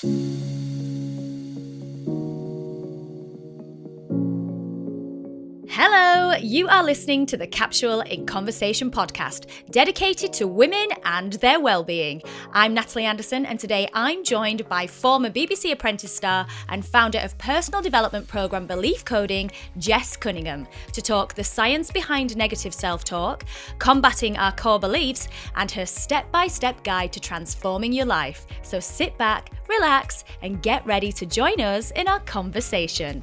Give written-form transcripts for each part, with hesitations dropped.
Hello, you are listening to the Capsule in Conversation podcast, dedicated to women and their well-being. I'm Natalie Anderson, and today I'm joined by former BBC Apprentice star and founder of personal development program Belief Coding, Jess Cunningham, to talk the science behind negative self-talk, combating our core beliefs, and her step-by-step guide to transforming your life. So sit back, relax, and get ready to join us in our conversation.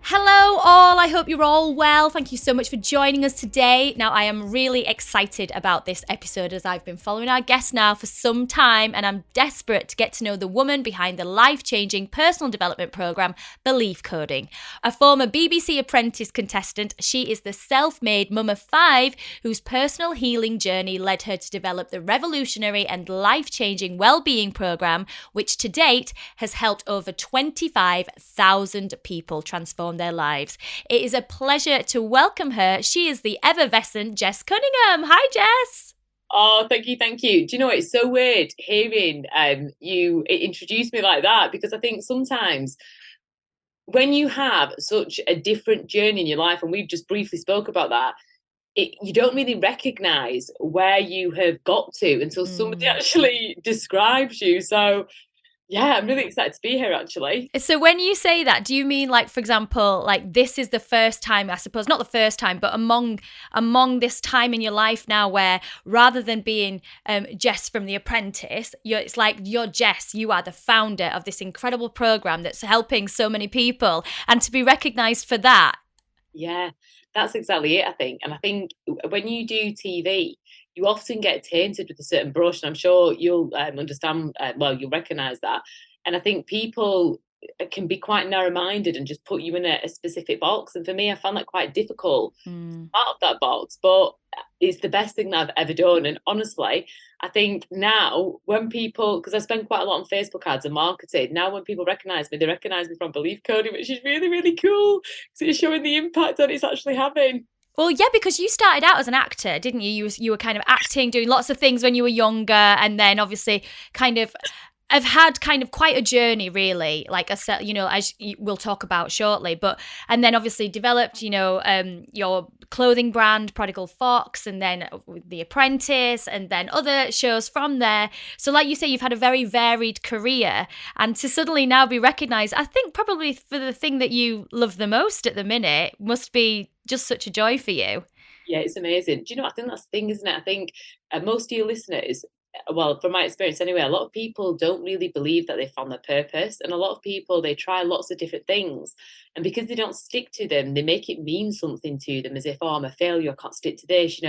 Hello all, I hope you're all well. Thank you so much for joining us today. Now, I am really excited about this episode as I've been following our guest now for some time, and I'm desperate to get to know the woman behind the life-changing personal development program, Belief Coding. A former BBC Apprentice contestant, she is the self-made mum of 5 whose personal healing journey led her to develop the revolutionary and life-changing well-being program, which to date has helped over 25,000 people transform their lives. It is a pleasure to welcome her. She is the effervescent Jess Cunningham. Hi, Jess. Oh, thank you. Do you know, it's so weird hearing you introduce me like that, because I think sometimes when you have such a different journey in your life, and we've just briefly spoke about that, you don't really recognise where you have got to until somebody actually describes you. So yeah, I'm really excited to be here, actually. So when you say that, do you mean, like, for example, like this is the first time, I suppose, not the first time, but among this time in your life now where rather than being Jess from The Apprentice, it's like you're Jess, you are the founder of this incredible program that's helping so many people, and to be recognised for that? Yeah, that's exactly it, I think. And I think when you do TV, you often get tainted with a certain brush, and I'm sure you'll understand, you'll recognise that. And I think people can be quite narrow-minded and just put you in a specific box. And for me, I found that quite difficult out of that box, but it's the best thing that I've ever done. And honestly, I think now when people, because I spend quite a lot on Facebook ads and marketing, now when people recognise me, they recognise me from Belief Coding, which is really, really cool, because it's showing the impact that it's actually having. Well, yeah, because you started out as an actor, didn't you? You were kind of acting, doing lots of things when you were younger, and then obviously kind of have had kind of quite a journey, really, like as we'll talk about shortly. And then obviously developed, your clothing brand, Prodigal Fox, and then The Apprentice, and then other shows from there. So like you say, you've had a very varied career, and to suddenly now be recognised, I think probably for the thing that you love the most at the minute must be just such a joy for you. Yeah, it's amazing. Do you know, I think that's the thing, isn't it? I think most of your listeners, well, from my experience anyway, a lot of people don't really believe that they found their purpose. And a lot of people, they try lots of different things. And because they don't stick to them, they make it mean something to them, as if, oh, I'm a failure, I can't stick to this,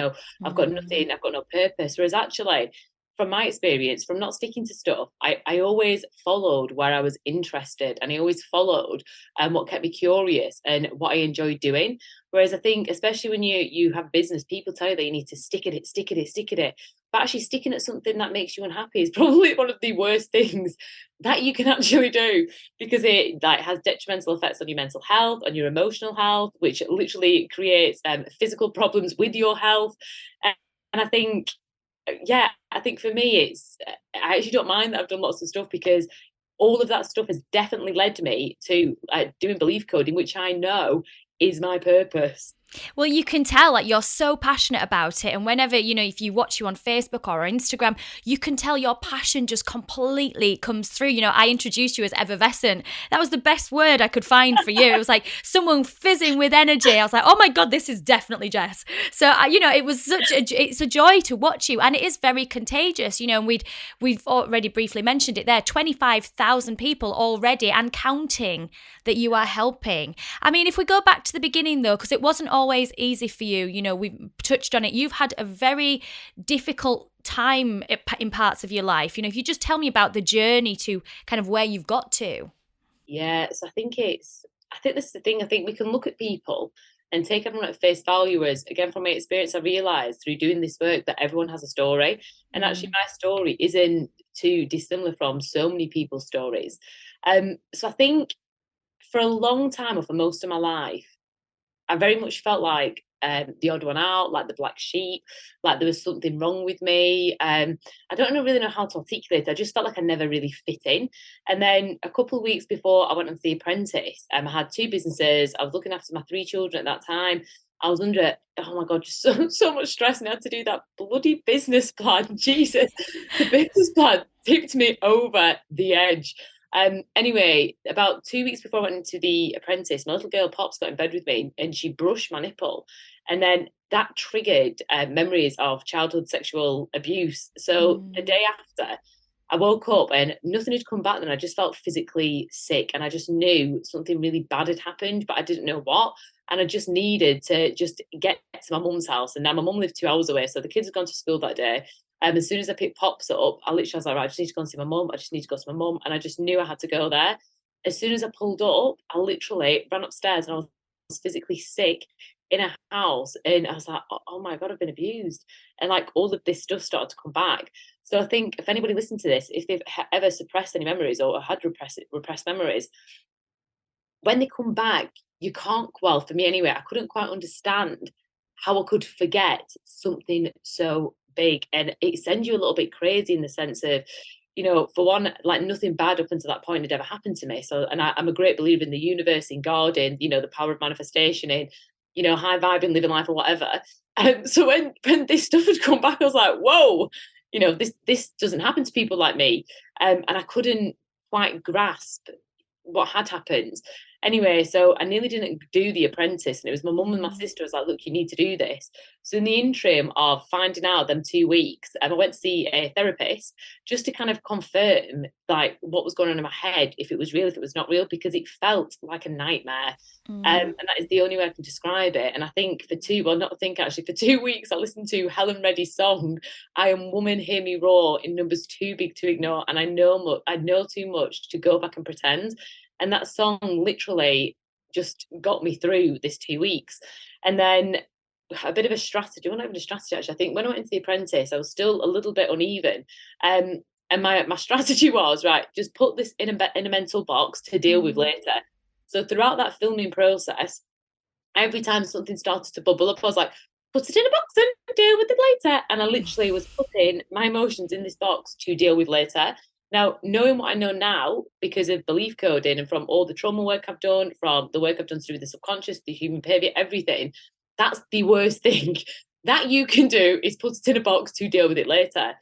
I've got nothing, I've got no purpose. Whereas actually, from my experience, from not sticking to stuff, I always followed where I was interested, and I always followed what kept me curious and what I enjoyed doing. Whereas I think, especially when you have business, people tell you that you need to stick at it. But actually sticking at something that makes you unhappy is probably one of the worst things that you can actually do, because it has detrimental effects on your mental health, on your emotional health, which literally creates physical problems with your health. And I think, I think for me, I actually don't mind that I've done lots of stuff, because all of that stuff has definitely led me to doing Belief Coding, which I know is my purpose. Well, you can tell, like, you're so passionate about it. And whenever, if you watch you on Facebook or Instagram, you can tell your passion just completely comes through. I introduced you as effervescent. That was the best word I could find for you. It was like someone fizzing with energy. I was like, oh my God, this is definitely Jess. So, it was it's a joy to watch you. And it is very contagious, and we've already briefly mentioned it there, 25,000 people already and counting that you are helping. I mean, if we go back to the beginning though, because it wasn't always easy for you, we've touched on it. You've had a very difficult time in parts of your life. If you just tell me about the journey to kind of where you've got to. Yeah, so I think this is the thing. I think we can look at people and take everyone at face value. As again, from my experience, I realised through doing this work that everyone has a story, and actually my story isn't too dissimilar from so many people's stories. So I think for a long time, or for most of my life, I very much felt like the odd one out, like the black sheep, like there was something wrong with me. I don't really know how to articulate it. I just felt like I never really fit in. And then a couple of weeks before I went on The Apprentice, I had two businesses. I was looking after my three children at that time. I was under, oh my God, just so much stress, and I had to do that bloody business plan. Jesus, the business plan tipped me over the edge. Anyway, about 2 weeks before I went into The Apprentice, my little girl Pops got in bed with me and she brushed my nipple. And then that triggered memories of childhood sexual abuse. So the day after, I woke up and nothing had come back then. I just felt physically sick and I just knew something really bad had happened, but I didn't know what. And I just needed to just get to my mum's house. And now my mum lived 2 hours away. So the kids had gone to school that day. As soon as I picked Pops up, I literally was like, right, I just need to go and see my mum. I just need to go to my mum. And I just knew I had to go there. As soon as I pulled up, I literally ran upstairs and I was physically sick in a house. And I was like, oh my God, I've been abused. And like all of this stuff started to come back. So I think if anybody listened to this, if they've ever suppressed any memories or had repressed memories, when they come back, you can't, well, for me anyway, I couldn't quite understand how I could forget something so big. And it sends you a little bit crazy in the sense of, for one, like nothing bad up until that point had ever happened to me. So, and I'm a great believer in the universe, in God, in, the power of manifestation, in, high vibing, living life or whatever. So when this stuff had come back, I was like, whoa, this doesn't happen to people like me. And I couldn't quite grasp what had happened. Anyway, so I nearly didn't do The Apprentice, and it was my mum and my sister was like, look, you need to do this. So in the interim of finding out them 2 weeks, I went to see a therapist just to kind of confirm like what was going on in my head, if it was real, if it was not real, because it felt like a nightmare. And that is the only way I can describe it. And I think for 2 weeks, I listened to Helen Reddy's song, I Am Woman, Hear Me Roar, in numbers too big to ignore. And I know too much to go back and pretend. And that song literally just got me through this 2 weeks. And then a bit of a strategy, well, not even a strategy, actually. I think when I went into The Apprentice, I was still a little bit uneven. And my strategy was, right, just put this in a mental box to deal with later. So throughout that filming process, every time something started to bubble up, I was like, put it in a box and deal with it later. And I literally was putting my emotions in this box to deal with later. Now, knowing what I know now, because of belief coding and from all the trauma work I've done, from the work I've done to do with the subconscious, the human behavior, everything, that's the worst thing that you can do, is put it in a box to deal with it later.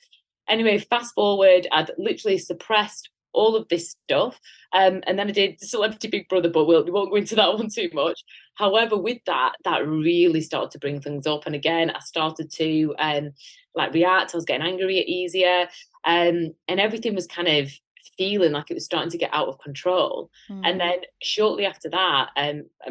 Anyway, fast forward, I'd literally suppressed all of this stuff. And then I did Celebrity Big Brother, but we won't go into that one too much. However, with that really started to bring things up. And again, I started to react. I was getting angry easier. And everything was kind of feeling like it was starting to get out of control. And then shortly after that,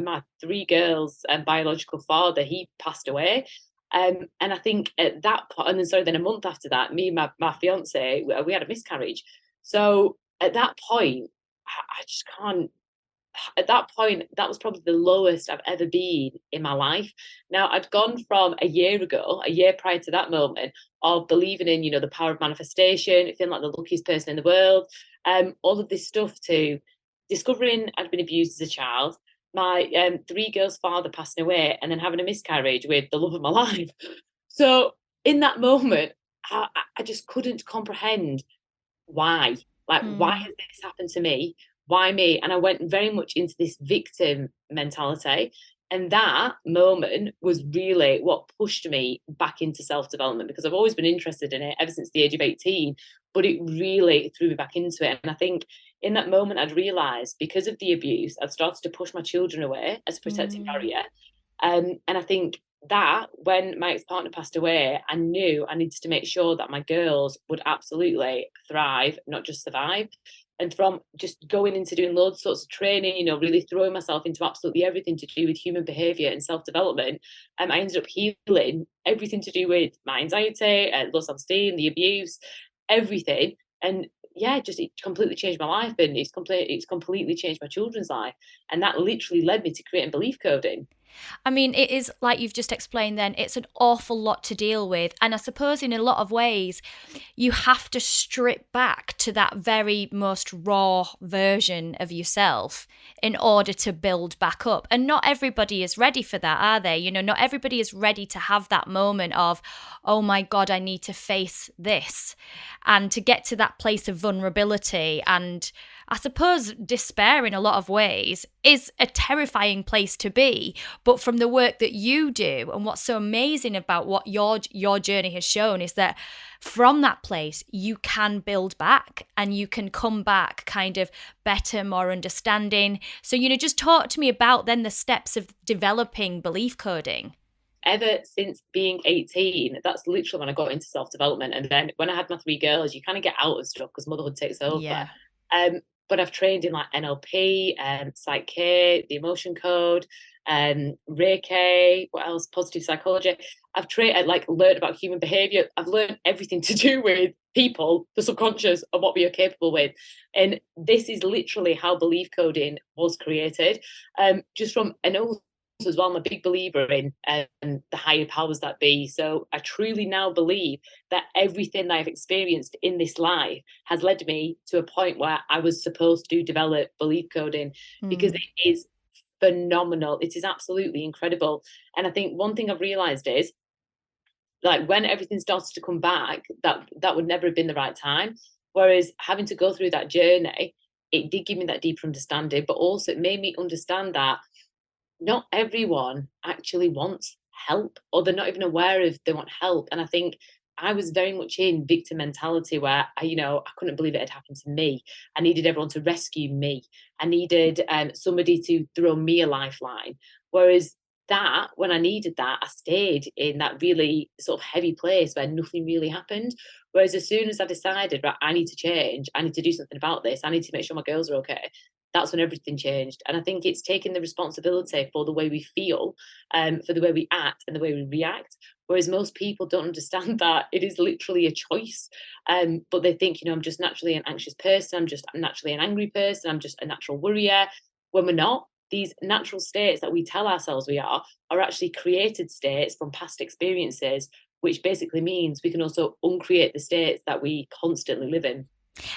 my three girls' biological father, he passed away. And I think at that point, then a month after that, me and my fiance, we had a miscarriage. So at that point, I just can't. At that point, that was probably the lowest I've ever been in my life. Now, I'd gone from a year prior to that moment, of believing in, the power of manifestation, feeling like the luckiest person in the world, all of this stuff, to discovering I'd been abused as a child, my three girls' father passing away, and then having a miscarriage with the love of my life. So in that moment, I just couldn't comprehend why. Why has this happened to me? Why me? And I went very much into this victim mentality. And that moment was really what pushed me back into self-development, because I've always been interested in it ever since the age of 18, but it really threw me back into it. And I think in that moment, I'd realised, because of the abuse, I'd started to push my children away as a protective barrier. And I think that when my ex-partner passed away, I knew I needed to make sure that my girls would absolutely thrive, not just survive. And from just going into doing loads of sorts of training, really throwing myself into absolutely everything to do with human behavior and self-development, I ended up healing everything to do with my anxiety, low self-esteem, the abuse, everything. And yeah, it completely changed my life, and it's completely changed my children's life. And that literally led me to creating belief coding. I mean, it is like you've just explained then, it's an awful lot to deal with. And I suppose in a lot of ways, you have to strip back to that very most raw version of yourself in order to build back up. And not everybody is ready for that, are they? You know, not everybody is ready to have that moment of, oh my God, I need to face this. And to get to that place of vulnerability and I suppose despair in a lot of ways is a terrifying place to be. But from the work that you do and what's so amazing about what your journey has shown is that from that place you can build back and you can come back kind of better, more understanding. So, you know, just talk to me about then the steps of developing belief coding. Ever since being 18, that's literally when I got into self-development. And then when I had my three girls, you kind of get out of stuff because motherhood takes over. Yeah. But I've trained in like NLP, Psych K, the emotion code, Reiki, what else? Positive psychology. I've trained, like, learned about human behavior. I've learned everything to do with people, the subconscious, and what we are capable with. And this is literally how belief coding was created. Just from an old as well, I'm a big believer in the higher powers that be. So I truly now believe that everything that I've experienced in this life has led me to a point where I was supposed to develop belief coding because Mm. it is phenomenal. It is absolutely incredible. And I think one thing I've realized is, like, when everything started to come back, that would never have been the right time. Whereas having to go through that journey, it did give me that deeper understanding, but also it made me understand that not everyone actually wants help, or they're not even aware of they want help. And I think I was very much in victim mentality where I couldn't believe it had happened to me. I needed everyone to rescue me. I needed somebody to throw me a lifeline. Whereas that, when I needed that, I stayed in that really sort of heavy place where nothing really happened. Whereas as soon as I decided, right, I need to change, I need to do something about this, I need to make sure my girls are okay, that's when everything changed. And I think it's taking the responsibility for the way we feel, for the way we act and the way we react. Whereas most people don't understand that it is literally a choice. But they think, I'm just naturally an anxious person, I'm naturally an angry person, I'm just a natural worrier. When we're not, these natural states that we tell ourselves we are actually created states from past experiences, which basically means we can also uncreate the states that we constantly live in.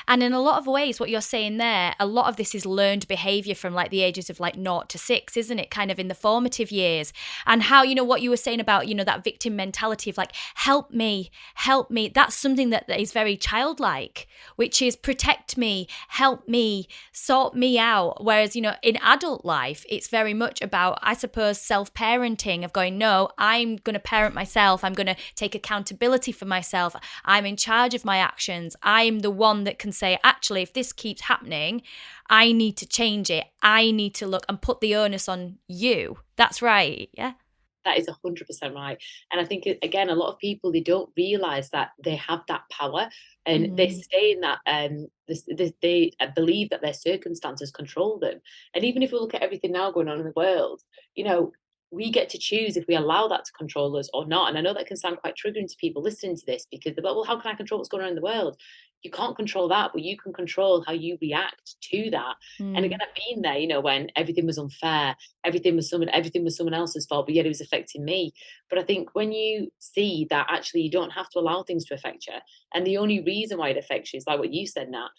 And in a lot of ways, what you're saying there, a lot of this is learned behavior from like the ages of like 0 to 6, isn't it? Kind of in the formative years. And how, what you were saying about, that victim mentality of like, help me, help me. That's something that is very childlike, which is protect me, help me, sort me out. Whereas, in adult life, it's very much about, I suppose, self parenting of going, no, I'm going to parent myself. I'm going to take accountability for myself. I'm in charge of my actions. I'm the one that can say, actually, if this keeps happening, I need to change it. I need to look and put the onus on you. That's right. Yeah. That is 100% right. And I think, again, a lot of people, they don't realize that they have that power, and they Mm. stay in that, they believe that their circumstances control them. And even if we look at everything now going on in the world, you know, we get to choose if we allow that to control us or not. And I know that can sound quite triggering to people listening to this because they're like, well, how can I control what's going on in the world? You can't control that, but you can control how you react to that. And again, Mm. I've been there, when everything was unfair, everything was someone else's fault, but yet it was affecting me. But I think when you see that actually you don't have to allow things to affect you, and the only reason why it affects you is like what you said, Nat,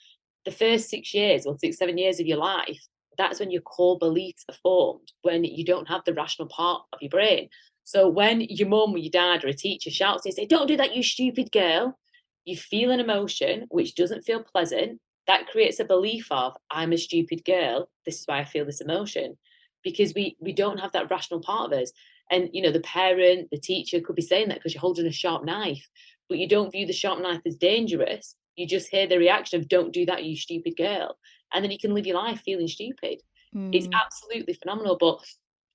the first 6 years or 6, 7 years of your life, that's when your core beliefs are formed, when you don't have the rational part of your brain. So when your mum or your dad or a teacher shouts and say, don't do that, you stupid girl, you feel an emotion which doesn't feel pleasant. That creates a belief of, I'm a stupid girl, this is why I feel this emotion, because we don't have that rational part of us. And the parent, the teacher could be saying that because you're holding a sharp knife, but you don't view the sharp knife as dangerous. You just hear the reaction of, don't do that, you stupid girl. And then you can live your life feeling stupid. It's Mm. absolutely phenomenal. But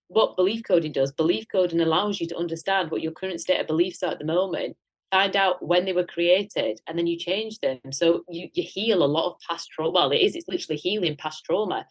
what belief coding does, belief coding allows you to understand what your current state of beliefs are at the moment, find out when they were created, and then you change them. So you heal a lot of past trauma. Well, it's literally healing past trauma.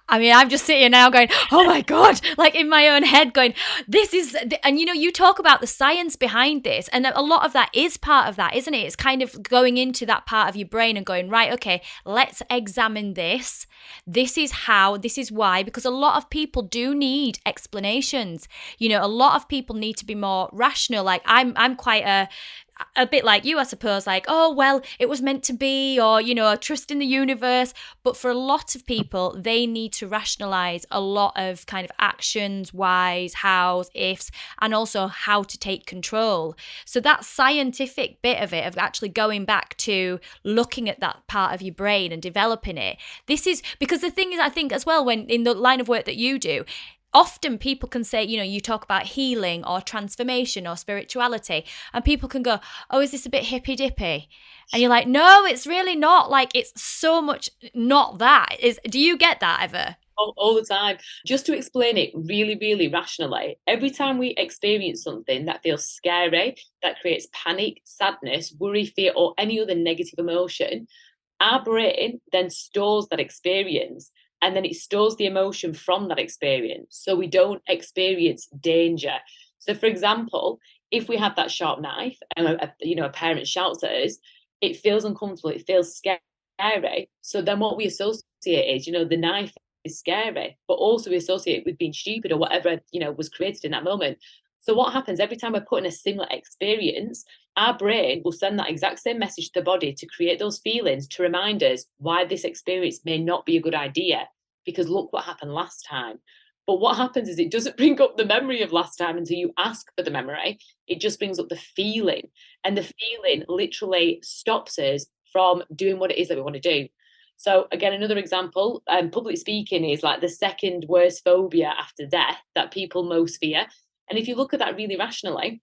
I mean, I'm just sitting here now going, oh my God, like in my own head going, this is, and you talk about the science behind this. And a lot of that is part of that, isn't it? It's kind of going into that part of your brain and going, right, okay, let's examine this. This is how, this is why, because a lot of people do need explanations. A lot of people need to be more rational. Like I'm quite a bit like you, I suppose, like, oh, well, it was meant to be, or, trust in the universe. But for a lot of people, they need to rationalize a lot of kind of actions, whys, hows, ifs, and also how to take control. So that scientific bit of it, of actually going back to looking at that part of your brain and developing it, this is because the thing is, I think as well, when in the line of work that you do, often people can say, you talk about healing or transformation or spirituality, and people can go, oh, is this a bit hippy dippy? And you're like, no, it's really not. Like, it's so much not that. Do you get that ever? All the time. Just to explain it really, really rationally, every time we experience something that feels scary, that creates panic, sadness, worry, fear, or any other negative emotion, our brain then stores that experience, and then it stores the emotion from that experience, so we don't experience danger. So for example, if we have that sharp knife and a parent shouts at us, it feels uncomfortable, it feels scary. So then what we associate is, the knife is scary, but also we associate it with being stupid or whatever was created in that moment. So what happens every time we're put in a similar experience, our brain will send that exact same message to the body to create those feelings, to remind us why this experience may not be a good idea, because look what happened last time. But what happens is it doesn't bring up the memory of last time until you ask for the memory. It just brings up the feeling. And the feeling literally stops us from doing what it is that we want to do. So again, another example, public speaking is like the second worst phobia after death that people most fear. And if you look at that really rationally,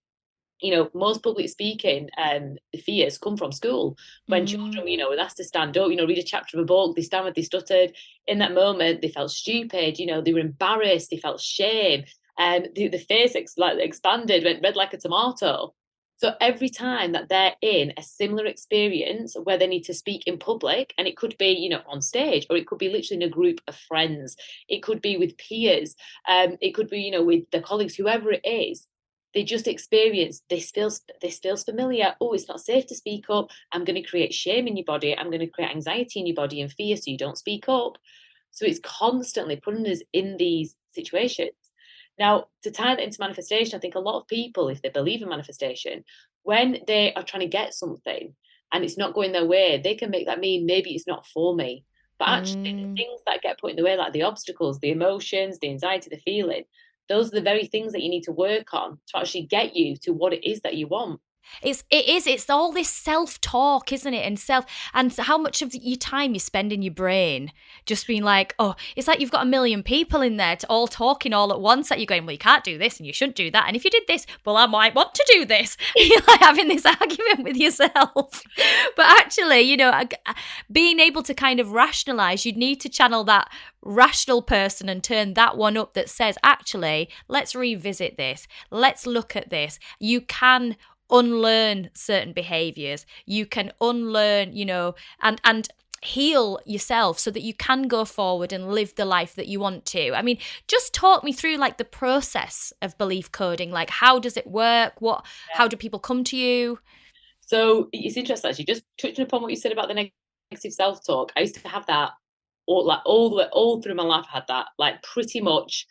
most public speaking fears come from school. When Mm. children, were asked to stand up, read a chapter of a book, they stammered, they stuttered. In that moment, they felt stupid, they were embarrassed, they felt shame, and the face expanded, went red like a tomato. So every time that they're in a similar experience where they need to speak in public, and it could be, on stage, or it could be literally in a group of friends, it could be with peers, it could be, with their colleagues, whoever it is, they just experience this feels familiar. Oh, it's not safe to speak up. I'm going to create shame in your body. I'm going to create anxiety in your body and fear, so you don't speak up. So it's constantly putting us in these situations. Now, to tie that into manifestation, I think a lot of people, if they believe in manifestation, when they are trying to get something and it's not going their way, they can make that mean maybe it's not for me. But actually, the Mm. things that get put in the way, like the obstacles, the emotions, the anxiety, the feeling, those are the very things that you need to work on to actually get you to what it is that you want. It's all this self-talk, isn't it? And how much of your time you spend in your brain just being like, oh, it's like you've got a million people in there to all talking all at once that you're going, well, you can't do this and you shouldn't do that. And if you did this, well, I might want to do this. You're like having this argument with yourself. But actually, being able to kind of rationalize, you'd need to channel that rational person and turn that one up that says, actually, let's revisit this. Let's look at this. You can unlearn certain behaviors. You can unlearn, and heal yourself so that you can go forward and live the life that you want to. I mean, just talk me through like the process of belief coding. Like, how does it work? How do people come to you? So it's interesting actually, just touching upon what you said about the negative self-talk. I used to have that all through my life. I had that like pretty much.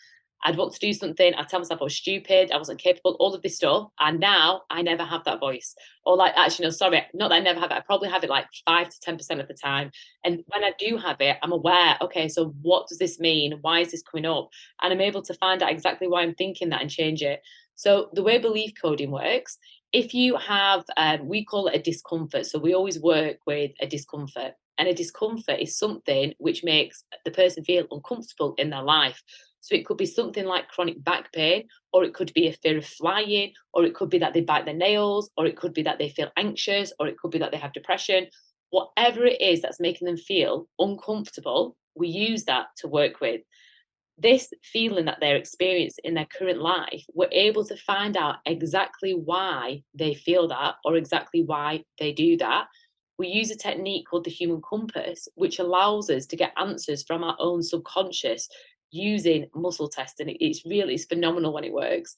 I'd want to do something, I'd tell myself I was stupid, I wasn't capable, all of this stuff. And now I never have that voice. Or like, actually, no, sorry, not that I never have it. I probably have it like 5 to 10% of the time. And when I do have it, I'm aware, okay, so what does this mean? Why is this coming up? And I'm able to find out exactly why I'm thinking that and change it. So the way belief coding works, if you have, we call it a discomfort. So we always work with a discomfort. And a discomfort is something which makes the person feel uncomfortable in their life. So it could be something like chronic back pain, or it could be a fear of flying, or it could be that they bite their nails, or it could be that they feel anxious, or it could be that they have depression. Whatever it is that's making them feel uncomfortable, we use that to work with. This feeling that they're experiencing in their current life, we're able to find out exactly why they feel that or exactly why they do that. we use a technique called the human compass, which allows us to get answers from our own subconscious using muscle testing. It's phenomenal when it works.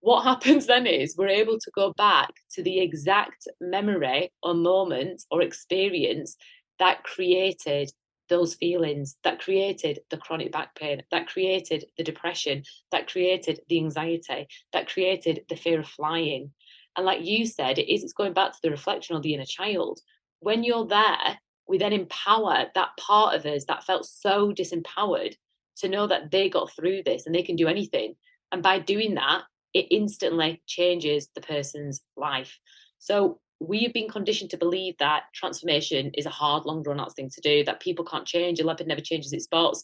What happens then is we're able to go back to the exact memory or moment or experience that created those feelings, that created the chronic back pain, that created the depression, that created the anxiety, that created the fear of flying. And like you said, it's going back to the reflection of the inner child. When you're there, we then empower that part of us that felt so disempowered to know that they got through this and they can do anything. And by doing that, it instantly changes the person's life. So we have been conditioned to believe that transformation is a hard, long drawn out thing to do, that people can't change, a leopard never changes its spots.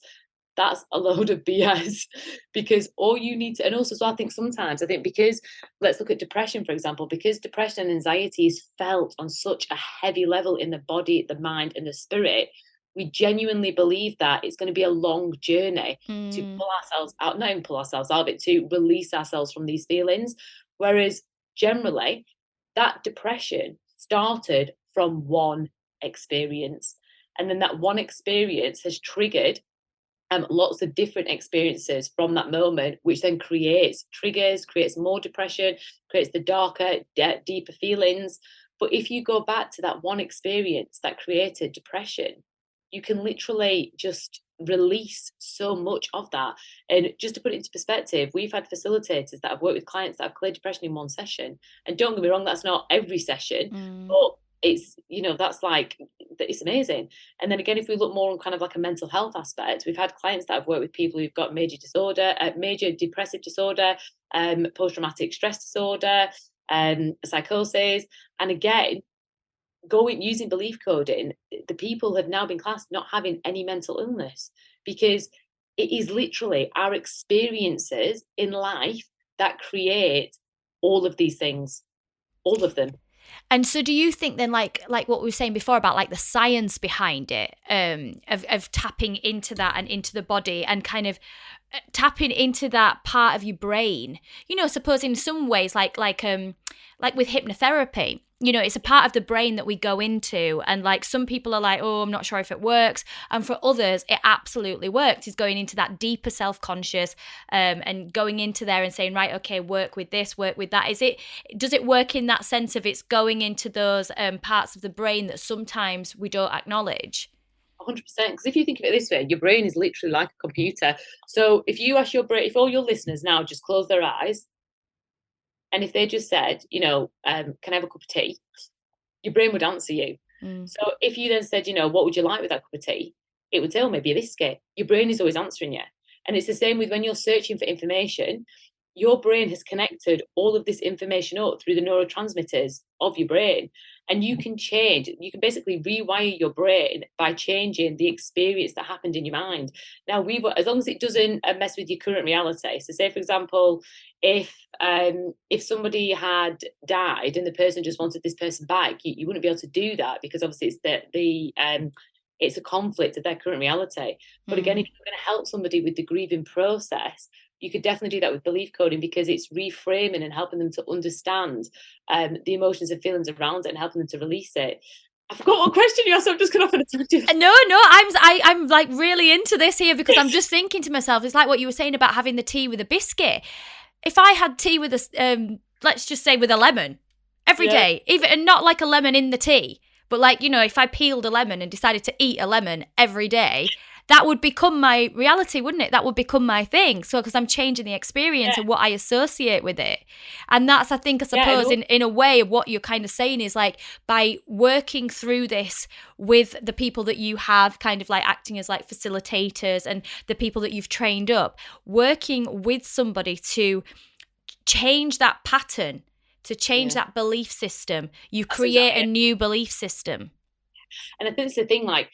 That's a load of BS because all you need to, and also, so I think because let's look at depression, for example, because depression and anxiety is felt on such a heavy level in the body, the mind, and the spirit, we genuinely believe that it's going to be a long journey to pull ourselves out, not even pull ourselves out of it, to release ourselves from these feelings. Whereas generally, that depression started from one experience. And then that one experience has triggered lots of different experiences from that moment, which then creates triggers, creates more depression, creates the darker, deeper feelings. But if you go back to that one experience that created depression, you can literally just release so much of that. And just to put it into perspective, we've had facilitators that have worked with clients that have cleared depression in one session. And don't get me wrong, that's not every session, but it's, that's like, it's amazing. And then again, if we look more on kind of like a mental health aspect, we've had clients that have worked with people who've got major depressive disorder, post-traumatic stress disorder, psychosis. And again, using belief coding, the people have now been classed not having any mental illness, because it is literally our experiences in life that create all of these things, all of them. And so do you think then, like what we were saying before about like the science behind it, of tapping into that and into the body and kind of tapping into that part of your brain, suppose in some ways, like with hypnotherapy, it's a part of the brain that we go into, and like some people are like, oh, I'm not sure if it works, and for others it absolutely works. Is going into that deeper self-conscious, and going into there and saying, right, okay, work with this, work with that. Does it work in that sense of it's going into those parts of the brain that sometimes we don't acknowledge? 100%. Because if you think of it this way, your brain is literally like a computer. So if you ask your brain, if all your listeners now just close their eyes, and if they just said, can I have a cup of tea? Your brain would answer you. So if you then said, what would you like with that cup of tea? It would say, oh, maybe a biscuit. Your brain is always answering you. And it's the same with when you're searching for information. Your brain has connected all of this information up through the neurotransmitters of your brain. And you can basically rewire your brain by changing the experience that happened in your mind. Now, as long as it doesn't mess with your current reality. So say, for example, if somebody had died and the person just wanted this person back, you wouldn't be able to do that, because obviously it's a conflict of their current reality. But again, if you're going to help somebody with the grieving process, you could definitely do that with belief coding, because it's reframing and helping them to understand the emotions and feelings around it and helping them to release it. I forgot what question you asked, so I'm just going off on a tangent. No, I'm like really into this here, because I'm just thinking to myself, it's like what you were saying about having the tea with a biscuit. If I had tea with let's just say with a lemon every day, even, and not like a lemon in the tea, but like, if I peeled a lemon and decided to eat a lemon every day, that would become my reality, wouldn't it? That would become my thing. So, because I'm changing the experience and what I associate with it. And that's, I suppose, in a way, what you're kind of saying is like, by working through this with the people that you have kind of like acting as like facilitators and the people that you've trained up, working with somebody to change that pattern, to change that belief system, you create a new belief system. And I think it's the thing, like,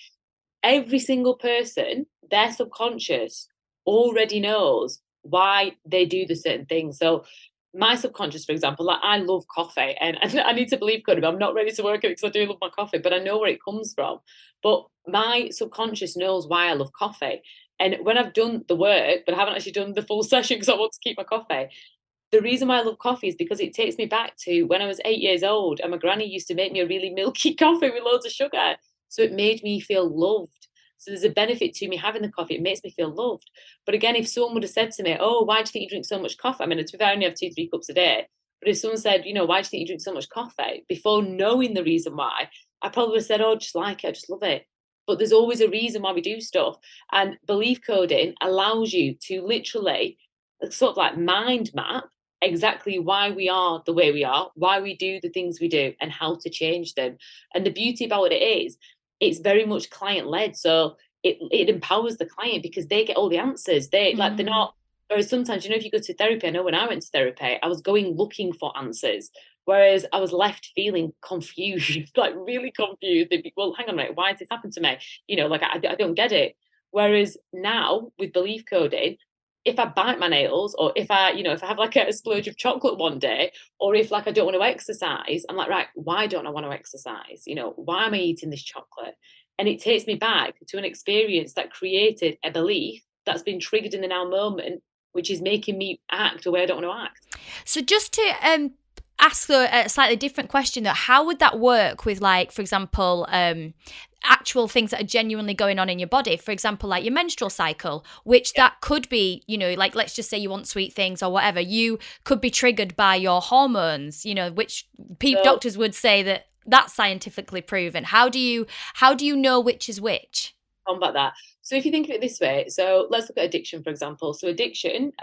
every single person, their subconscious already knows why they do the certain things. So my subconscious, for example, like, I love coffee, and I need to believe code, I'm not ready to work it because I do love my coffee, but I know where it comes from. But my subconscious knows why I love coffee. And when I've done the work, but I haven't actually done the full session because I want to keep my coffee, the reason why I love coffee is because it takes me back to when I was 8 years old and my granny used to make me a really milky coffee with loads of sugar. So it made me feel loved. So there's a benefit to me having the coffee. It makes me feel loved. But again, if someone would have said to me, "Oh, why do you think you drink so much coffee?" I mean, to be fair, I only have 2, 3 cups a day. But if someone said, "Why do you think you drink so much coffee?" before knowing the reason why, I probably would have said, "Oh, just like it. I just love it." But there's always a reason why we do stuff. And belief coding allows you to literally sort of like mind map exactly why we are the way we are, why we do the things we do, and how to change them. And the beauty about it is, it's very much client led. So it empowers the client because they get all the answers. They're Mm. not. Whereas sometimes, if you go to therapy, I know when I went to therapy, I was going looking for answers. Whereas I was left feeling confused, like really confused. They'd be, well, hang on a minute, why has this happened to me? Like I don't get it. Whereas now with belief coding, if I bite my nails, or if I have like a splurge of chocolate one day, or if like I don't want to exercise, I'm like, right, why don't I want to exercise? Why am I eating this chocolate? And it takes me back to an experience that created a belief that's been triggered in the now moment, which is making me act the way I don't want to act. So just to ask a slightly different question, though, how would that work with, like, for example, actual things that are genuinely going on in your body? For example, like your menstrual cycle, which Yeah. that could be, like, let's just say you want sweet things or whatever. You could be triggered by your hormones, which So doctors would say that that's scientifically proven. How do you know which is which? combat that. So if you think of it this way, so let's look at addiction, for example. So addiction,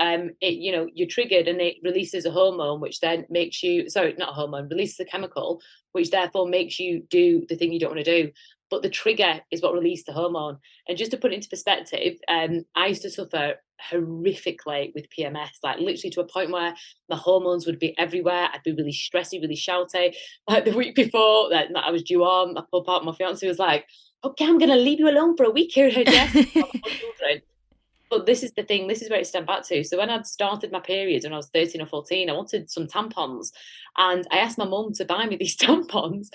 you're triggered and it releases a hormone, which then makes you, sorry, not a hormone, releases a chemical, which therefore makes you do the thing you don't want to do. But the trigger is what released the hormone. And just to put it into perspective, I used to suffer horrifically with PMS, like literally to a point where my hormones would be everywhere. I'd be really stressy, really shouty. Like the week before that I was due on, my pop out, my fiance was like, "Okay, I'm going to leave you alone for a week here, Jess." Children. But this is the thing, this is where it stemmed back to. So when I'd started my period when I was 13 or 14, I wanted some tampons. And I asked my mum to buy me these tampons.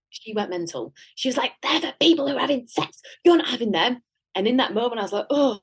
She went mental. She was like, "They're for people who are having sex. You're not having them." And in that moment, I was like, oh,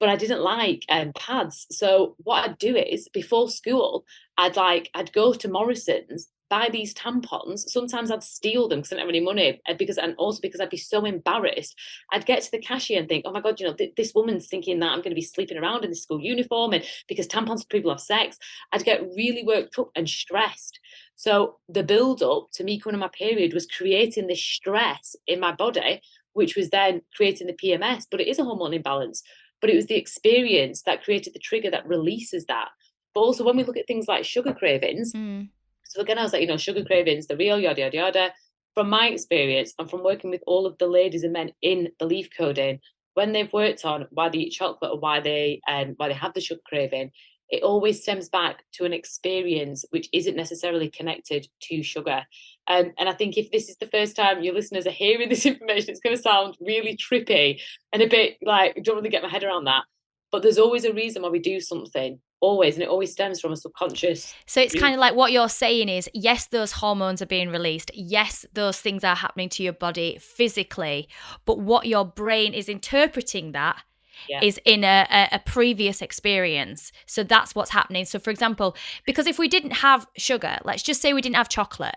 but I didn't like pads. So what I'd do is before school, I'd go to Morrison's, buy these tampons. Sometimes I'd steal them because I didn't have any money, and also because I'd be so embarrassed. I'd get to the cashier and think, "Oh my god, this woman's thinking that I'm going to be sleeping around in this school uniform, and because tampons people have sex." I'd get really worked up and stressed. So the build up to me coming on my period was creating this stress in my body, which was then creating the PMS. But it is a hormone imbalance, but it was the experience that created the trigger that releases that. But also when we look at things like sugar cravings, Mm. so again, I was like, sugar cravings, the real yada yada yada. From my experience and from working with all of the ladies and men in belief coding, when they've worked on why they eat chocolate or why they have the sugar craving, it always stems back to an experience which isn't necessarily connected to sugar. And I think if this is the first time your listeners are hearing this information, it's going to sound really trippy and a bit like I don't really get my head around that. But there's always a reason why we do something, always, and it always stems from a subconscious So it's kind reason. of like what you're saying is, yes, those hormones are being released. Yes, those things are happening to your body physically. But what your brain is interpreting that Yeah. is in a previous experience. So that's what's happening. So for example, because if we didn't have sugar, let's just say we didn't have chocolate,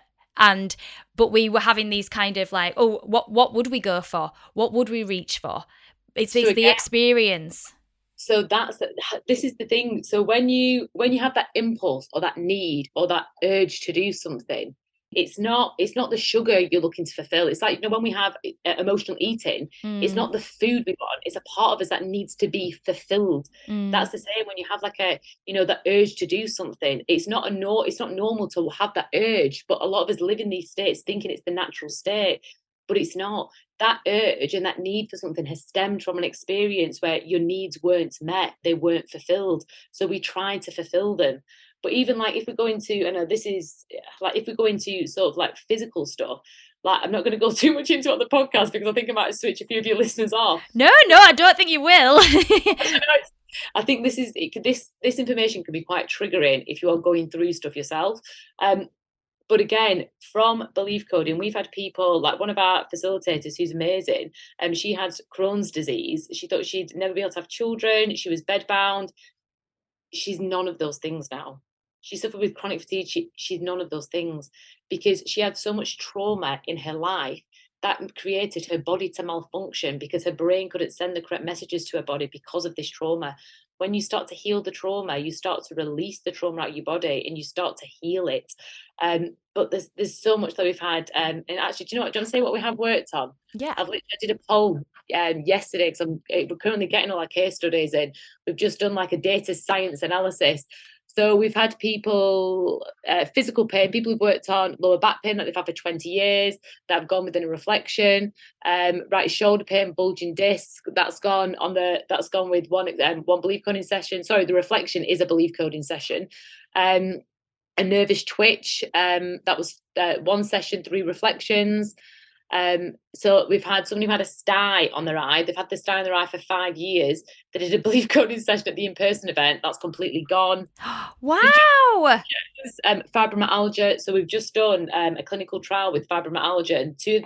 but we were having these kind of like, oh, what would we go for? What would we reach for? It's So the again, experience. so this is the thing. So when you have that impulse or that need or that urge to do something, it's not the sugar you're looking to fulfill. It's like when we have emotional eating, it's Mm, not the food we want. It's a part of us that needs to be fulfilled. mm, That's the same when you have like that urge to do something. It's not normal to have that urge, but a lot of us live in these states thinking it's the natural state, but it's not. That urge and that need for something has stemmed from an experience where your needs weren't met, they weren't fulfilled. So we try to fulfill them. But even like if we go into, I know this is like if we go into sort of like physical stuff, like I'm not going to go too much into it on the podcast because I think I might switch a few of your listeners off. no, I don't think you will. I think this information can be quite triggering if you are going through stuff yourself. Um, but again, from belief coding, we've had people like one of our facilitators who's amazing. She had Crohn's disease. She thought she'd never be able to have children. She was bedbound. She's none of those things now. She suffered with chronic fatigue. She's none of those things because she had so much trauma in her life that created her body to malfunction because her brain couldn't send the correct messages to her body because of this trauma. When you start to heal the trauma, you start to release the trauma out of your body and you start to heal it. But there's so much that we've had. And actually, do you know what? Do you want to say what we have worked on? Yeah. I did a poll yesterday because we're currently getting all our case studies in. We've just done like a data science analysis. So we've had people, physical pain, people who've worked on lower back pain that they've had for 20 years, that have gone within a reflection, right shoulder pain, bulging disc, that's gone with one belief coding session. Sorry, the reflection is a belief coding session. A nervous twitch, that was one session, 3 reflections. So we've had somebody who had a sty on their eye. They've had the sty on their eye for 5 years. They did a belief coding session at the in-person event. That's completely gone. Wow. Fibromyalgia. So we've just done a clinical trial with fibromyalgia, and two of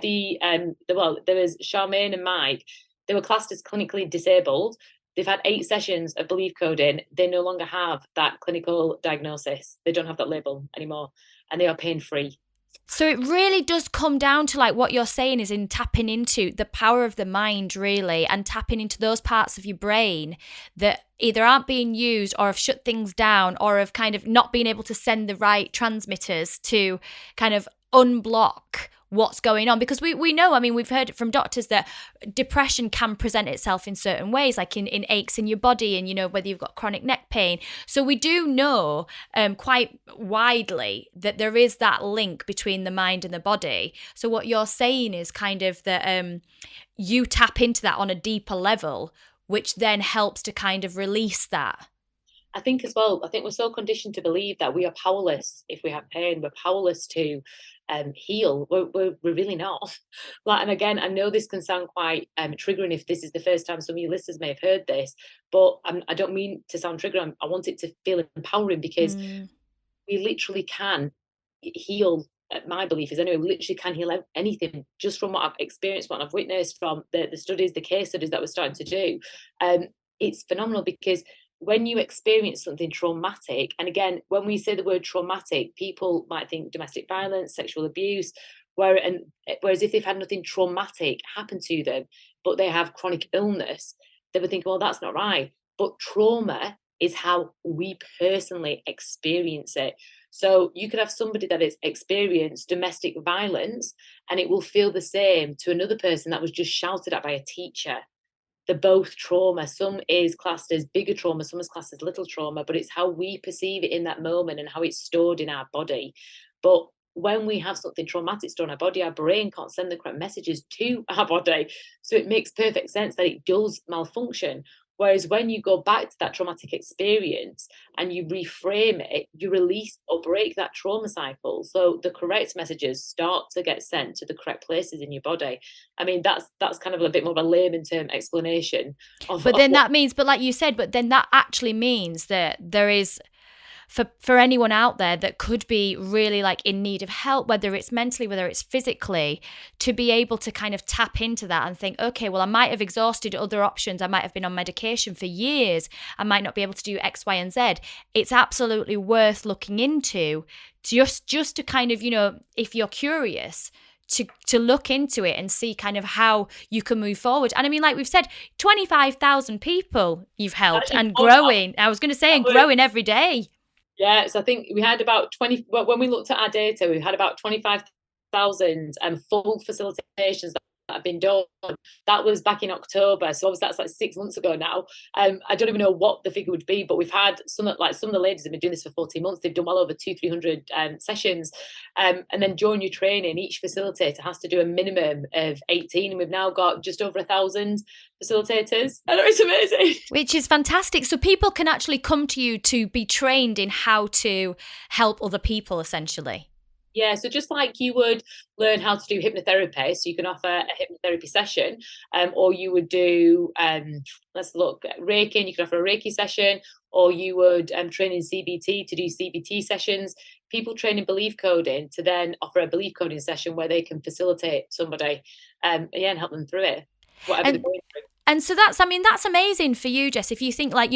there was Charmaine and Mike. They were classed as clinically disabled. They've had 8 sessions of belief coding. They no longer have that clinical diagnosis. They don't have that label anymore, and they are pain free. So it really does come down to like what you're saying is in tapping into the power of the mind, really, and tapping into those parts of your brain that either aren't being used or have shut things down or have kind of not been able to send the right transmitters to kind of unblock what's going on. Because we know, I mean, we've heard from doctors that depression can present itself in certain ways, like in aches in your body and, you know, whether you've got chronic neck pain. So we do know quite widely that there is that link between the mind and the body. So what you're saying is kind of that you tap into that on a deeper level, which then helps to kind of release that. I think as well, I think we're so conditioned to believe that we are powerless if we have pain. We're powerless to heal. We're really not. Like, and again, I know this can sound quite triggering if this is the first time some of your listeners may have heard this, but I don't mean to sound triggering. I want it to feel empowering because we literally can heal. My belief is anyway, we literally can heal anything just from what I've experienced, what I've witnessed from the studies, the case studies that we're starting to do. It's phenomenal because when you experience something traumatic, and again, when we say the word traumatic, people might think domestic violence, sexual abuse, whereas if they've had nothing traumatic happen to them, but they have chronic illness, they would think, well, that's not right. But trauma is how we personally experience it. So you could have somebody that has experienced domestic violence and it will feel the same to another person that was just shouted at by a teacher. They're both trauma. Some is classed as bigger trauma, some is classed as little trauma, but it's how we perceive it in that moment and how it's stored in our body. But when we have something traumatic stored in our body, our brain can't send the correct messages to our body. So it makes perfect sense that it does malfunction. Whereas when you go back to that traumatic experience and you reframe it, you release or break that trauma cycle. So the correct messages start to get sent to the correct places in your body. I mean, that's kind of a bit more of a layman term explanation of. But then that means, but like you said, but then that actually means that there is, for anyone out there that could be really like in need of help, whether it's mentally, whether it's physically, to be able to kind of tap into that and think, okay, well, I might have exhausted other options. I might have been on medication for years. I might not be able to do X, Y, and Z. It's absolutely worth looking into just to kind of, you know, if you're curious, to look into it and see kind of how you can move forward. And I mean, like we've said, 25,000 people you've helped and growing. I was going to say, and growing every day. Yeah, so I think we had about 20, when we looked at our data, we had about 25,000 full facilitations that have been done. That was back in October, so obviously that's like 6 months ago now. I don't even know what the figure would be, but we've had some of the ladies have been doing this for 14 months. They've done well over 200-300 sessions, and then during your training, each facilitator has to do a minimum of 18, and we've now got just over 1,000 facilitators. I know, it's amazing, which is fantastic. So people can actually come to you to be trained in how to help other people, essentially. Yeah, so just like you would learn how to do hypnotherapy, so you can offer a hypnotherapy session, or you would do, let's look, Reiki, and you can offer a Reiki session, or you would train in CBT to do CBT sessions. People train in belief coding to then offer a belief coding session where they can facilitate somebody, and help them through it, whatever they're going through. And so that's amazing for you, Jess. If you think like,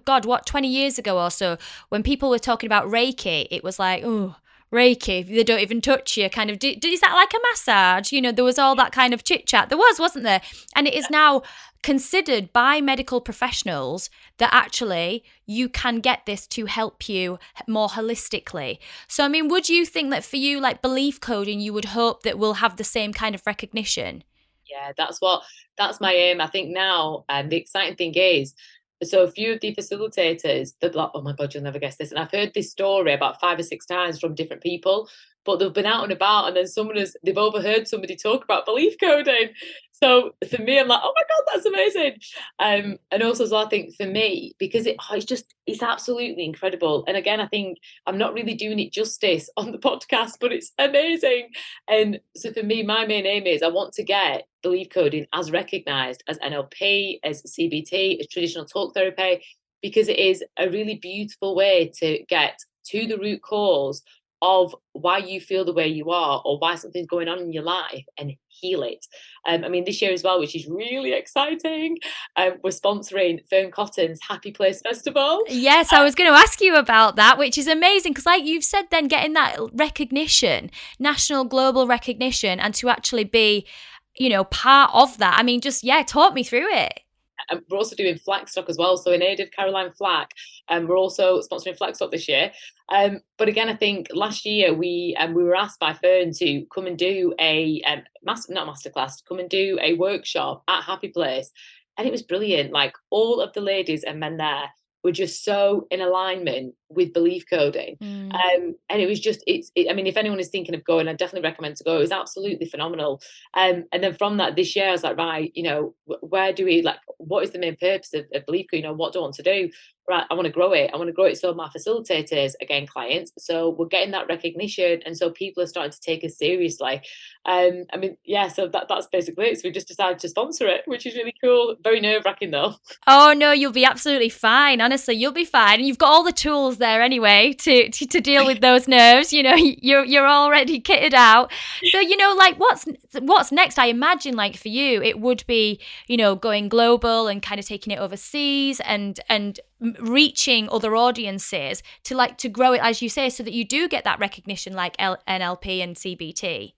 God, what, 20 years ago or so, when people were talking about Reiki, it was like, oh, Reiki, they don't even touch you, kind of, is that like a massage? There was all that kind of chit chat. There wasn't there? And it is now considered by medical professionals that actually you can get this to help you more holistically. So, would you think that for you, like belief coding, you would hope that we'll have the same kind of recognition? Yeah, that's my aim. I think now, the exciting thing is, so a few of the facilitators, they're like, oh my God, you'll never guess this. And I've heard this story about 5 or 6 times from different people, but they've been out and about, and then they've overheard somebody talk about belief coding. So for me, I'm like, oh my God, that's amazing. And also as well, I think for me, because it's absolutely incredible. And again, I think I'm not really doing it justice on the podcast, but it's amazing. And so for me, my main aim is I want to get belief coding as recognized as NLP, as CBT, as traditional talk therapy, because it is a really beautiful way to get to the root cause of why you feel the way you are, or why something's going on in your life, and heal it. This year as well, which is really exciting, we're sponsoring Fern Cotton's Happy Place Festival. Yes, I was going to ask you about that, which is amazing because, like you've said, then getting that recognition, national, global recognition, and to actually be, part of that. Talk me through it. And we're also doing Flackstock as well. So in aid of Caroline Flack, we're also sponsoring Flackstock this year. But again, I think last year we were asked by Fern to come and do a come and do a workshop at Happy Place, and it was brilliant. Like, all of the ladies and men there were just so in alignment with belief coding. And it was just, if anyone is thinking of going, I definitely recommend to go. It was absolutely phenomenal. And then from that, this year, I was like, right, where do we, what is the main purpose of belief coding? What do I want to do? Right, I want to grow it. I want to grow it so my facilitators, again, clients, so we're getting that recognition, and so people are starting to take us seriously. So that's basically it. So we just decided to sponsor it, which is really cool. Very nerve-wracking though. Oh no, you'll be absolutely fine. Honestly, you'll be fine. And you've got all the tools there anyway to deal with those nerves. You're already kitted out. So what's next? I imagine, like, for you, it would be going global and kind of taking it overseas and reaching other audiences to grow it, as you say, so that you do get that recognition, like NLP and CBT.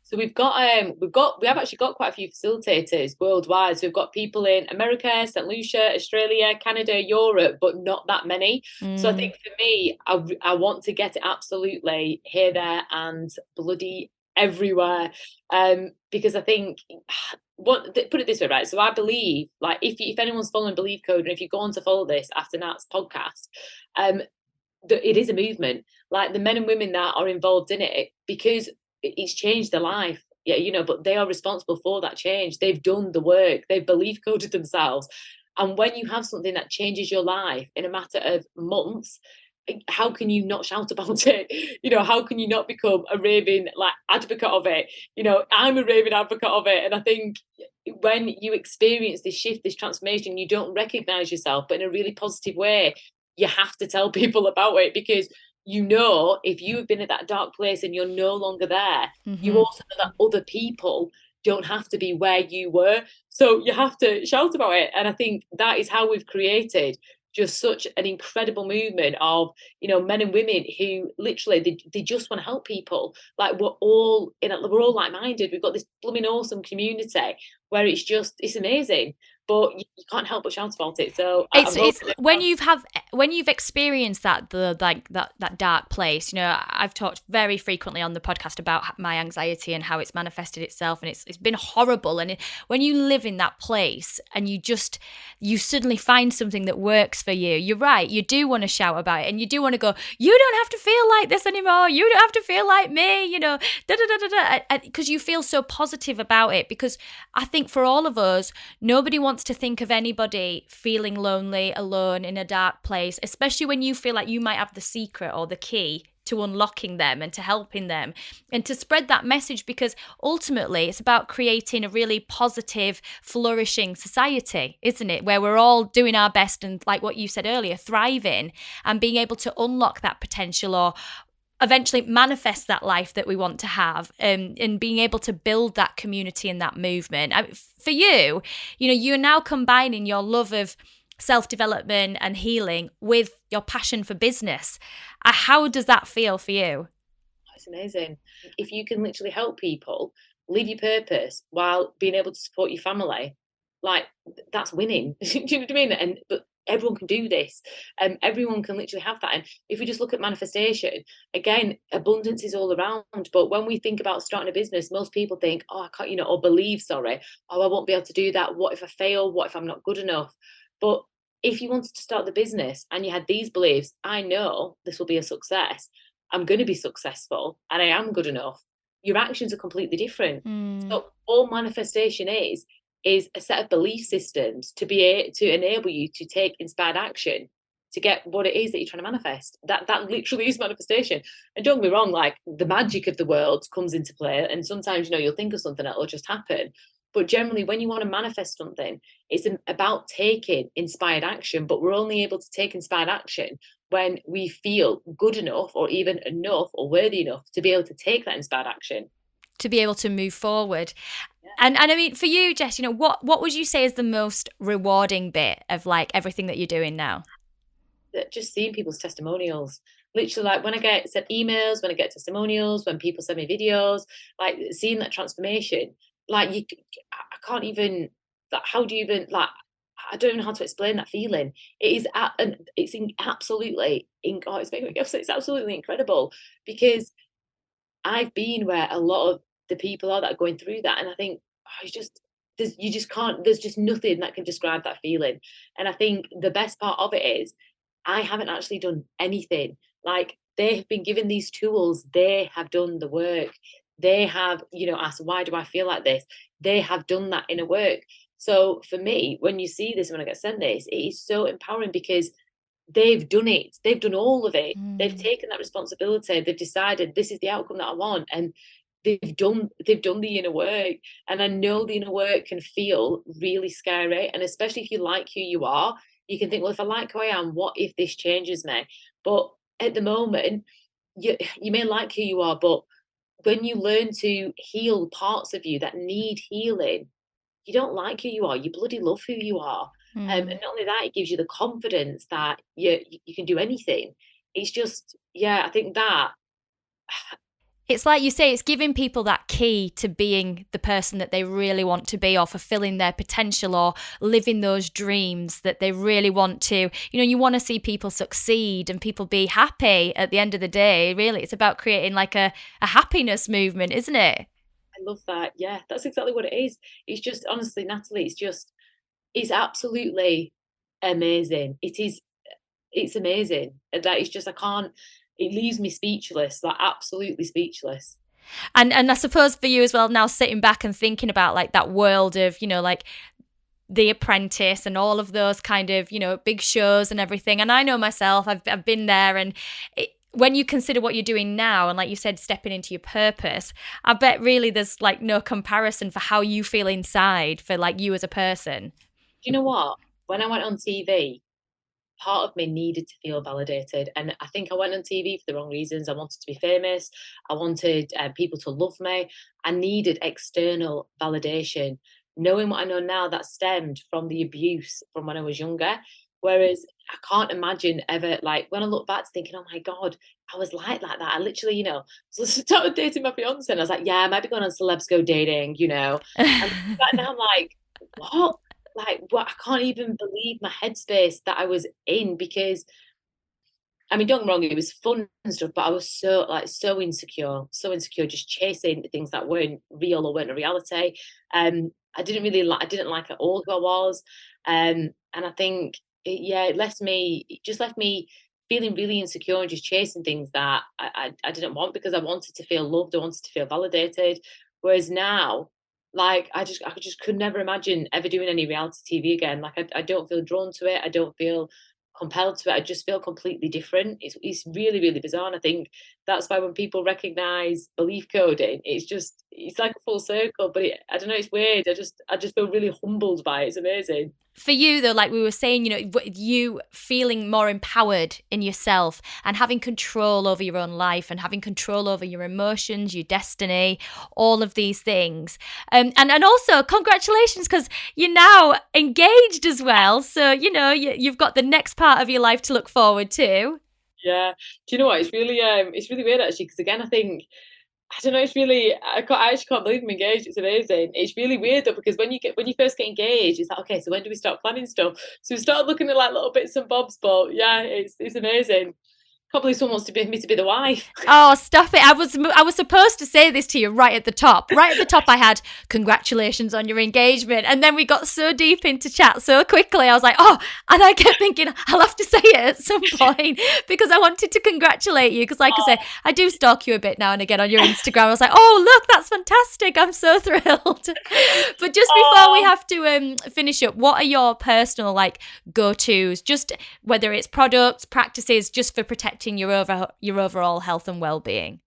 So we have actually got quite a few facilitators worldwide. So we've got people in America, St. Lucia, Australia, Canada, Europe, but not that many. So I think for me, I want to get it absolutely here, there, and bloody everywhere. Because I think, put it this way, right? So I believe, like, if anyone's following Belief Code, and if you go on to follow this after Nat's podcast, it is a movement. Like, the men and women that are involved in it, because it's changed their life, but they are responsible for that change. They've done the work, they've belief coded themselves. And when you have something that changes your life in a matter of months, how can you not shout about it? How can you not become a raving advocate of it? I'm a raving advocate of it. And I think when you experience this shift, this transformation, you don't recognize yourself, but in a really positive way, you have to tell people about it, because if you've been at that dark place and you're no longer there, you also know that other people don't have to be where you were. So you have to shout about it. And I think that is how we've created just such an incredible movement of, men and women who literally, they just want to help people. Like, we're all like-minded. We've got this blooming awesome community where it's amazing. But you can't help but shout about it. So it's when you've experienced that that dark place. I've talked very frequently on the podcast about my anxiety and how it's manifested itself, and it's been horrible. And when you live in that place and you suddenly find something that works for you, you're right. You do want to shout about it, and you do want to go, you don't have to feel like this anymore. You don't have to feel like me. Because you feel so positive about it. Because I think for all of us, nobody wants to think of anybody feeling lonely, alone, in a dark place, especially when you feel like you might have the secret or the key to unlocking them and to helping them and to spread that message, because ultimately it's about creating a really positive, flourishing society, isn't it? Where we're all doing our best and, like what you said earlier, thriving and being able to unlock that potential, or eventually manifest that life that we want to have, and being able to build that community and that movement. For you, you're now combining your love of self-development and healing with your passion for business. How does that feel for you? It's amazing. If you can literally help people live your purpose while being able to support your family, like that's winning. Do you know what I mean? And but everyone can do this. Everyone can literally have that. And if we just look at manifestation, again, abundance is all around. But when we think about starting a business, most people think, oh, I can't, or believe, sorry, oh, I won't be able to do that. What if I fail? What if I'm not good enough? But if you wanted to start the business and you had these beliefs, I know this will be a success. I'm going to be successful and I am good enough. Your actions are completely different. Mm. So all manifestation is a set of belief systems to enable you to take inspired action to get what it is that you're trying to manifest. That literally is manifestation. And don't get me wrong, like the magic of the world comes into play. And sometimes, you'll think of something that will just happen. But generally, when you want to manifest something, it's about taking inspired action. But we're only able to take inspired action when we feel good enough or even enough or worthy enough to be able to take that inspired action. To be able to move forward. Yeah. And I mean, for you, Jess, what would you say is the most rewarding bit of like everything that you're doing now? That just seeing people's testimonials. Literally, like when I get sent emails, when I get testimonials, when people send me videos, like seeing that transformation, like I can't even, like, how do you even, like, I don't even know how to explain that feeling. It is, and it's absolutely, oh, it's making me upset. It's absolutely incredible because I've been where a lot of the people are that are going through that, and I think, oh, you just can't. There's just nothing that can describe that feeling. And I think the best part of it is, I haven't actually done anything. Like they have been given these tools, they have done the work. They have, asked, why do I feel like this? They have done that inner work. So for me, when you see this, when I get sent this, it is so empowering because they've done it. They've done all of it. They've Mm. taken that responsibility. They've decided this is the outcome that I want, and they've done the inner work. And I know the inner work can feel really scary, and especially if you like who you are, you can think, well, if I like who I am, what if this changes me? But at the moment, you may like who you are, but when you learn to heal parts of you that need healing, you don't like who you are, you bloody love who you are. And Mm. not only that, it gives you the confidence that you can do anything. It's just, yeah, I think that It's like you say, it's giving people that key to being the person that they really want to be, or fulfilling their potential, or living those dreams that they really want to. You want to see people succeed and people be happy at the end of the day. Really, it's about creating like a happiness movement, isn't it? I love that. Yeah, that's exactly what it is. It's just honestly, Natalie, it's absolutely amazing. It's amazing. That is just I can't it leaves me speechless, like absolutely speechless. And I suppose for you as well, now sitting back and thinking about like that world of, like The Apprentice and all of those kind of, big shows and everything. And I know myself, I've been there. And when you consider what you're doing now, and like you said, stepping into your purpose, I bet really there's like no comparison for how you feel inside for like you as a person. Do you know what? When I went on TV, part of me needed to feel validated. And I think I went on TV for the wrong reasons. I wanted to be famous. I wanted people to love me. I needed external validation. Knowing what I know now, that stemmed from the abuse from when I was younger. Whereas I can't imagine ever, like, when I look back thinking, oh my God, I was like that. I literally, so started dating my fiance and I was like, yeah, I might be going on Celebs Go Dating, And back now I'm like, what? Like, what? I can't even believe my headspace that I was in because, I mean, don't get me wrong, it was fun and stuff, but I was so insecure, just chasing things that weren't real or weren't a reality. I didn't like at all who I was. And I think, it just left me feeling really insecure and just chasing things that I didn't want because I wanted to feel loved, I wanted to feel validated. Whereas now, like I just could never imagine ever doing any reality TV again. Like I don't feel drawn to it. I don't feel compelled to it. I just feel completely different. It's really, really bizarre. And I think that's why when people recognize belief coding, it's like a full circle. But I don't know, it's weird. I just feel really humbled by it. It's amazing. For you, though, like we were saying, you feeling more empowered in yourself and having control over your own life and having control over your emotions, your destiny, all of these things. And also, congratulations, because you're now engaged as well. So, you've got the next part of your life to look forward to. Yeah. Do you know what? It's really weird actually, because again, I don't know. It's really, I actually can't believe I'm engaged. It's amazing. It's really weird though, because when you first get engaged, it's like, okay, so when do we start planning stuff? So we start looking at like little bits and bobs, but yeah, it's amazing. Can't believe someone wants me to be the wife. Oh, stop it. I was supposed to say this to you right at the top. Right at the top, I had congratulations on your engagement. And then we got so deep into chat so quickly. I was like, oh, and I kept thinking, I'll have to say it at some point because I wanted to congratulate you. Because like I say, I do stalk you a bit now and again on your Instagram. I was like, oh, look, that's fantastic. I'm so thrilled. But just before we have to finish up, what are your personal like go-tos? Just whether it's products, practices, just for protecting your overall health and well-being?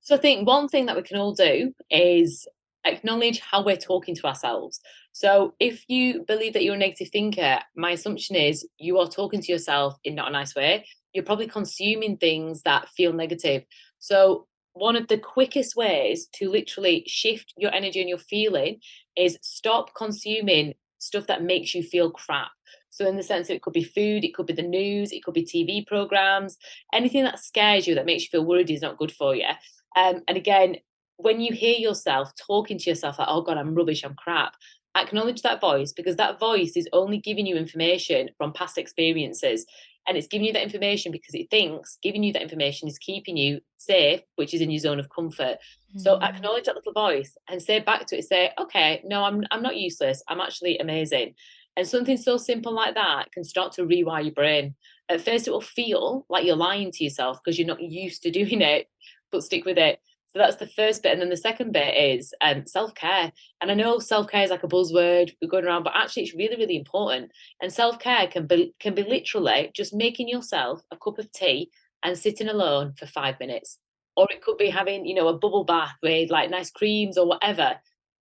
So I think one thing that we can all do is acknowledge how we're talking to ourselves. So if you believe that you're a negative thinker, my assumption is you are talking to yourself in not a nice way. You're probably consuming things that feel negative. So one of the quickest ways to literally shift your energy and your feeling is stop consuming stuff that makes you feel crap. So in the sense that it could be food, it could be the news, it could be TV programs, anything that scares you, that makes you feel worried is not good for you. And again, when you hear yourself talking to yourself like, oh God, I'm rubbish, I'm crap, acknowledge that voice, because that voice is only giving you information from past experiences. And it's giving you that information because it thinks giving you that information is keeping you safe, which is in your zone of comfort. So acknowledge that little voice and say back to it, say, okay, no, I'm not useless. I'm actually amazing. And something so simple like that can start to rewire your brain. At first, it will feel like you're lying to yourself because you're not used to doing it, but stick with it. So that's the first bit. And then the second bit is self-care. And I know self-care is like a buzzword we're going around, but actually it's really, really important. And self-care can be literally just making yourself a cup of tea and sitting alone for 5 minutes. Or it could be having, a bubble bath with like nice creams or whatever.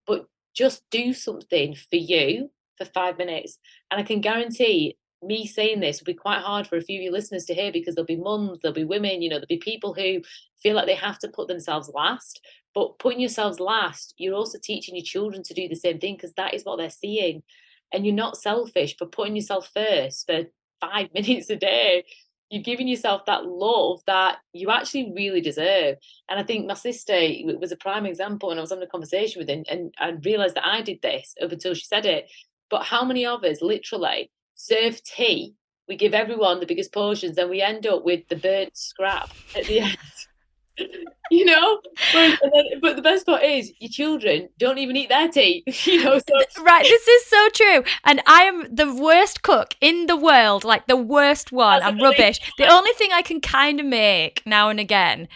But just do something for you for 5 minutes. And I can guarantee me saying this will be quite hard for a few of your listeners to hear, because there'll be mums, there'll be women, there'll be people who feel like they have to put themselves last. But putting yourselves last, you're also teaching your children to do the same thing, because that is what they're seeing. And you're not selfish for putting yourself first for 5 minutes a day. You're giving yourself that love that you actually really deserve. And I think my sister was a prime example when I was having a conversation with her, and I realised that I did this up until she said it. But how many of us literally serve tea? We give everyone the biggest portions, then we end up with the burnt scrap at the end. But the best part is your children don't even eat their tea. So. Right, this is so true. And I am the worst cook in the world, like the worst one. I'm rubbish. The only thing I can kind of make now and again,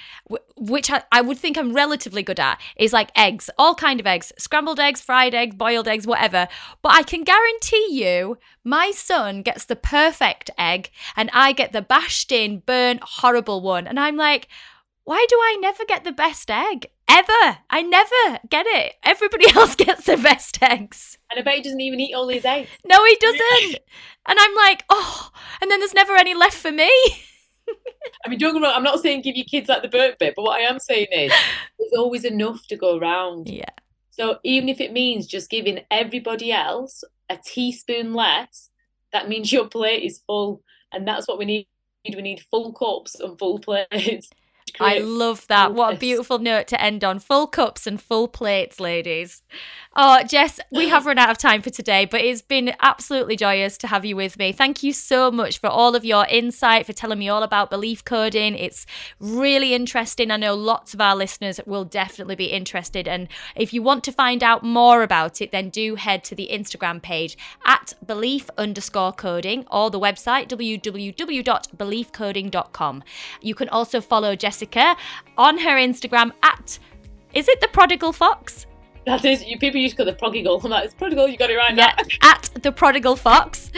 which I would think I'm relatively good at, is like eggs, all kind of eggs, scrambled eggs, fried eggs, boiled eggs, whatever. But I can guarantee you, my son gets the perfect egg and I get the bashed in, burnt, horrible one. And I'm like, why do I never get the best egg? Ever. I never get it. Everybody else gets the best eggs. And I bet he doesn't even eat all his eggs. No, he doesn't. And I'm like, oh, and then there's never any left for me. I mean, don't get me wrong, I'm not saying give your kids like the burnt bit, but what I am saying is there's always enough to go around. Yeah. So even if it means just giving everybody else a teaspoon less, that means your plate is full. And that's what we need. We need full cups and full plates. I love that. What a beautiful note to end on. Full cups and full plates, ladies. Oh, Jess, we have run out of time for today, but it's been absolutely joyous to have you with me. Thank you so much for all of your insight, for telling me all about belief coding. It's really interesting. I know lots of our listeners will definitely be interested. And if you want to find out more about it, then do head to the Instagram page at belief_coding or the website www.beliefcoding.com. You can also follow Jessica on her Instagram at, is it the Prodigal Fox? That is, people used to call the prodigal. I'm like, it's prodigal, you got it right now. At the Prodigal Fox.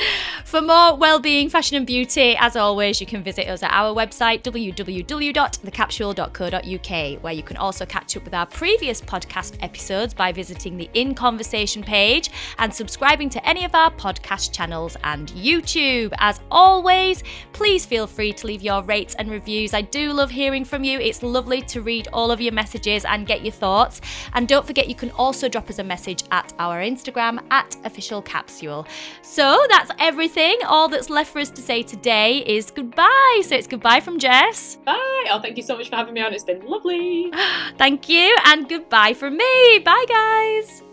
For more well-being, fashion and beauty, as always, you can visit us at our website, www.thecapsule.co.uk, where you can also catch up with our previous podcast episodes by visiting the In Conversation page and subscribing to any of our podcast channels and YouTube. As always, please feel free to leave your rates and reviews. I do love hearing from you. It's lovely to read all of your messages and get your thoughts. And don't forget, you can also drop us a message at our Instagram at @officialcapsule. So that's everything. All that's left for us to say today is goodbye. So it's goodbye from Jess. Bye. Oh, thank you so much for having me on. It's been lovely. Thank you. And goodbye from me. Bye, guys.